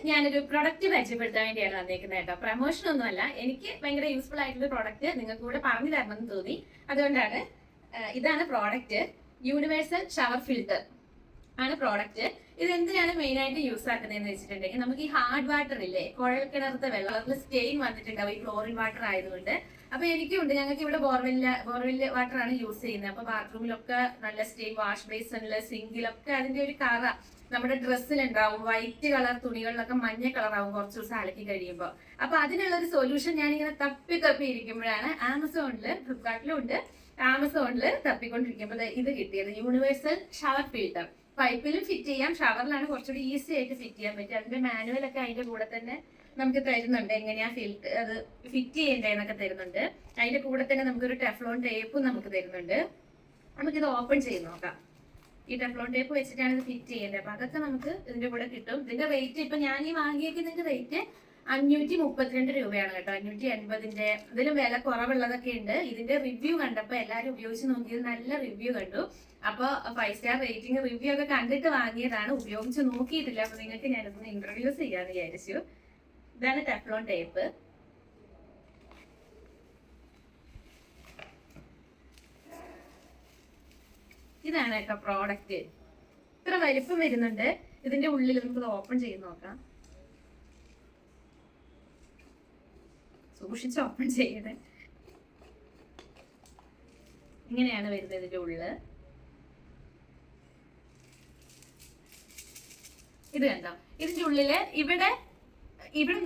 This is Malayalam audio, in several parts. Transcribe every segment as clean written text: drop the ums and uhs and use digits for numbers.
ഞാനൊരു പ്രൊഡക്റ്റ് പരിചയപ്പെടുത്താൻ വേണ്ടിയാണ് വന്നേക്കുന്നത് കേട്ടോ. പ്രൊമോഷൻ ഒന്നുമല്ല, എനിക്ക് ഭയങ്കര യൂസ്ഫുൾ ആയിട്ടുള്ള പ്രൊഡക്റ്റ് നിങ്ങൾക്ക് കൂടെ പറഞ്ഞു തരണമെന്ന് തോന്നി. അതുകൊണ്ടാണ് ഇതാണ് പ്രോഡക്റ്റ്. യൂണിവേഴ്സൽ ഷവർ ഫിൽറ്റർ ആണ് പ്രോഡക്റ്റ്. ഇത് എന്തിനാണ് മെയിൻ ആയിട്ട് യൂസ് ആക്കുന്നതെന്ന് വെച്ചിട്ടുണ്ടെങ്കിൽ, നമുക്ക് ഈ ഹാർഡ് വാട്ടർ ഇല്ലേ, കുഴൽ കിണറത്തെ വെള്ളത്തിൽ സ്റ്റെയിൻ വന്നിട്ടുണ്ടാവും ഈ ക്ലോറിൻ വാട്ടർ ആയതുകൊണ്ട്. അപ്പൊ എനിക്കുണ്ട്, ഞങ്ങൾക്ക് ഇവിടെ ബോർവെല്ല് വാട്ടർ ആണ് യൂസ് ചെയ്യുന്നത്. അപ്പൊ ബാത്റൂമിലൊക്കെ നല്ല സ്റ്റെയിൻ, വാഷ് ബേസിനില്, സിങ്കിലൊക്കെ അതിന്റെ ഒരു കറ നമ്മുടെ ഡ്രസ്സിലുണ്ടാവും. വൈറ്റ് കളർ തുണികളിലൊക്കെ മഞ്ഞ കളറാവും കുറച്ച് ദിവസം അലക്കി കഴിയുമ്പോൾ. അപ്പൊ അതിനുള്ള ഒരു സൊല്യൂഷൻ ഞാനിങ്ങനെ തപ്പി ഇരിക്കുമ്പോഴാണ് ഫ്ലിപ്കാർട്ടിലും ഉണ്ട്, ആമസോണിൽ തപ്പിക്കൊണ്ടിരിക്കുമ്പോൾ ഇത് കിട്ടിയത്. Universal shower filter. പൈപ്പിലും ഫിറ്റ് ചെയ്യാം, ഷവറിലാണ് കുറച്ചുകൂടി ഈസി ആയിട്ട് ഫിറ്റ് ചെയ്യാൻ പറ്റും. അതിന്റെ മാനുവലൊക്കെ അതിന്റെ കൂടെ തന്നെ നമുക്ക് തരുന്നുണ്ട്, എങ്ങനെയാ അത് ഫിറ്റ് ചെയ്യേണ്ടതെന്നൊക്കെ തരുന്നുണ്ട്. അതിന്റെ കൂടെ തന്നെ നമുക്കൊരു ടെഫ്ലോൺ ടേപ്പും നമുക്ക് തരുന്നുണ്ട്. നമുക്കിത് ഓപ്പൺ ചെയ്ത് നോക്കാം. ഈ ടെഫ്ലോൺ ടേപ്പ് വെച്ചിട്ടാണ് ഇത് ഫിറ്റ് ചെയ്യേണ്ടത്. അപ്പൊ അതൊക്കെ നമുക്ക് ഇതിന്റെ കൂടെ കിട്ടും. ഇതിന്റെ റേറ്റ് ഇപ്പൊ ഞാൻ ഈ വാങ്ങിയേക്കുന്നതിന്റെ റേറ്റ് 532 രൂപയാണ് കേട്ടോ. 580. ഇതിലും വില കുറവുള്ളതൊക്കെ ഉണ്ട്. ഇതിന്റെ റിവ്യൂ കണ്ടപ്പോ എല്ലാരും ഉപയോഗിച്ച് നോക്കിയത് നല്ല റിവ്യൂ കണ്ടു. അപ്പൊ 5 സ്റ്റാർ റേറ്റിംഗ് റിവ്യൂ ഒക്കെ കണ്ടിട്ട് വാങ്ങിയതാണ്, ഉപയോഗിച്ച് നോക്കിയിട്ടില്ല. അപ്പൊ നിങ്ങൾക്ക് ഞാനൊന്ന് ഇൻട്രൊഡ്യൂസ് ചെയ്യാന്ന് വിചാരിച്ചു. ഇതാണ് ടെഫ്ലോൺ ടേപ്പ്. ഇതാണ് കേട്ടോ പ്രോഡക്റ്റ്. ഇത്ര വലിപ്പം വരുന്നുണ്ട്. ഇതിന്റെ ഉള്ളിൽ നമുക്ക് ഓപ്പൺ ചെയ്ത് നോക്കാം. സൂക്ഷിച്ച് ഓപ്പൺ ചെയ്യണേ. ഇങ്ങനെയാണ് വരുന്നത് ഇതിന്റെ ഉള്ളില്. ഇത് കണ്ടോ, ഇതിന്റെ ഉള്ളില് ഇവിടെ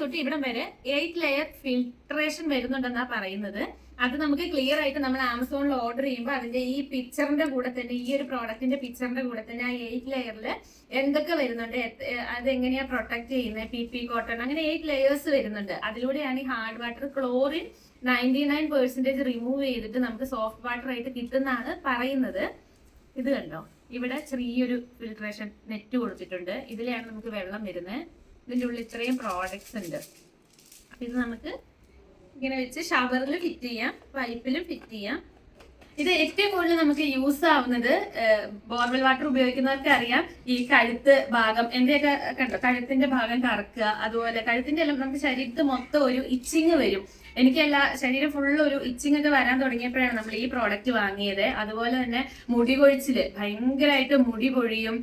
തൊട്ട് ഇവിടം വരെ 8 ലെയർ ഫിൽട്രേഷൻ വരുന്നുണ്ടെന്നാ പറയുന്നത്. അത് നമുക്ക് ക്ലിയർ ആയിട്ട് നമ്മൾ ആമസോണിൽ ഓർഡർ ചെയ്യുമ്പോൾ അതിന്റെ ഈ പിക്ചറിന്റെ കൂടെ തന്നെ, ഈ ഒരു പ്രോഡക്റ്റിന്റെ പിക്ചറിന്റെ കൂടെ തന്നെ ആ 8 ലെയറിൽ എന്തൊക്കെ വരുന്നുണ്ട്, അതെങ്ങനെയാ പ്രൊട്ടക്ട് ചെയ്യുന്നത്, PP കോട്ടൺ, അങ്ങനെ 8 ലെയേഴ്സ് വരുന്നുണ്ട്. അതിലൂടെയാണ് ഈ ഹാർഡ് വാട്ടർ ക്ലോറിൻ 99% റിമൂവ് ചെയ്തിട്ട് നമുക്ക് സോഫ്റ്റ് വാട്ടർ ആയിട്ട് കിട്ടുന്നതാണ് പറയുന്നത്. ഇത് കണ്ടോ, ഇവിടെ ചെറിയൊരു ഫിൽട്രേഷൻ നെറ്റ് കൊടുത്തിട്ടുണ്ട്. ഇതിലാണ് നമുക്ക് വെള്ളം വരുന്നത്. ഇതിൻ്റെ ഉള്ളിൽ ഇത്രയും പ്രോഡക്ട്സ് ഉണ്ട്. അപ്പൊ ഇത് നമുക്ക് ഇങ്ങനെ വെച്ച് ഷവറിൽ ഫിറ്റ് ചെയ്യാം, പൈപ്പിലും ഫിറ്റ് ചെയ്യാം. ഇത് ഏറ്റവും കൂടുതൽ നമുക്ക് യൂസ് ആവുന്നത് ബോർവെൽ വാട്ടർ ഉപയോഗിക്കുന്നവർക്ക് അറിയാം. ഈ കഴുത്ത് ഭാഗം, എന്റെയൊക്കെ കണ്ടോ, കഴുത്തിന്റെ ഭാഗം കറക്കുക, അതുപോലെ കഴുത്തിന്റെ എല്ലാം നമുക്ക് ശരീരത്ത് മൊത്തം ഒരു ഇച്ചിങ് വരും. എനിക്കെല്ലാ ശരീരം ഫുള്ള് ഒരു ഇച്ചിങ് ഒക്കെ വരാൻ തുടങ്ങിയപ്പോഴാണ് നമ്മൾ ഈ പ്രോഡക്റ്റ് വാങ്ങിയത്. അതുപോലെ തന്നെ മുടി കൊഴിച്ചില്, ഭയങ്കരമായിട്ട് മുടി പൊഴിയും,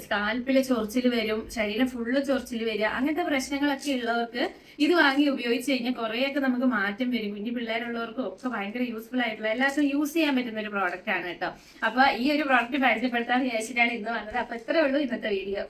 സ്കാൽപ്പില് ചൊറിച്ചില് വരും, ശരീരം ഫുള്ള് ചൊറിച്ചില് വരിക, അങ്ങനത്തെ പ്രശ്നങ്ങളൊക്കെ ഉള്ളവർക്ക് ഇത് വാങ്ങി ഉപയോഗിച്ച് കഴിഞ്ഞാൽ കുറേയൊക്കെ നമുക്ക് മാറ്റം വരും. കുഞ്ഞു പിള്ളേരുള്ളവർക്കും ഒക്കെ ഭയങ്കര യൂസ്ഫുൾ ആയിട്ടുള്ള, എല്ലാവർക്കും യൂസ് ചെയ്യാൻ പറ്റുന്ന ഒരു പ്രോഡക്റ്റ് ആണ് കേട്ടോ. അപ്പൊ ഈ ഒരു പ്രോഡക്റ്റ് പരിചയപ്പെടുത്താൻ വിചാരിച്ചിട്ടാണ് ഇന്ന് വന്നത്. അപ്പൊ ഇത്രേ ഉള്ളൂ ഇന്നത്തെ വീഡിയോ.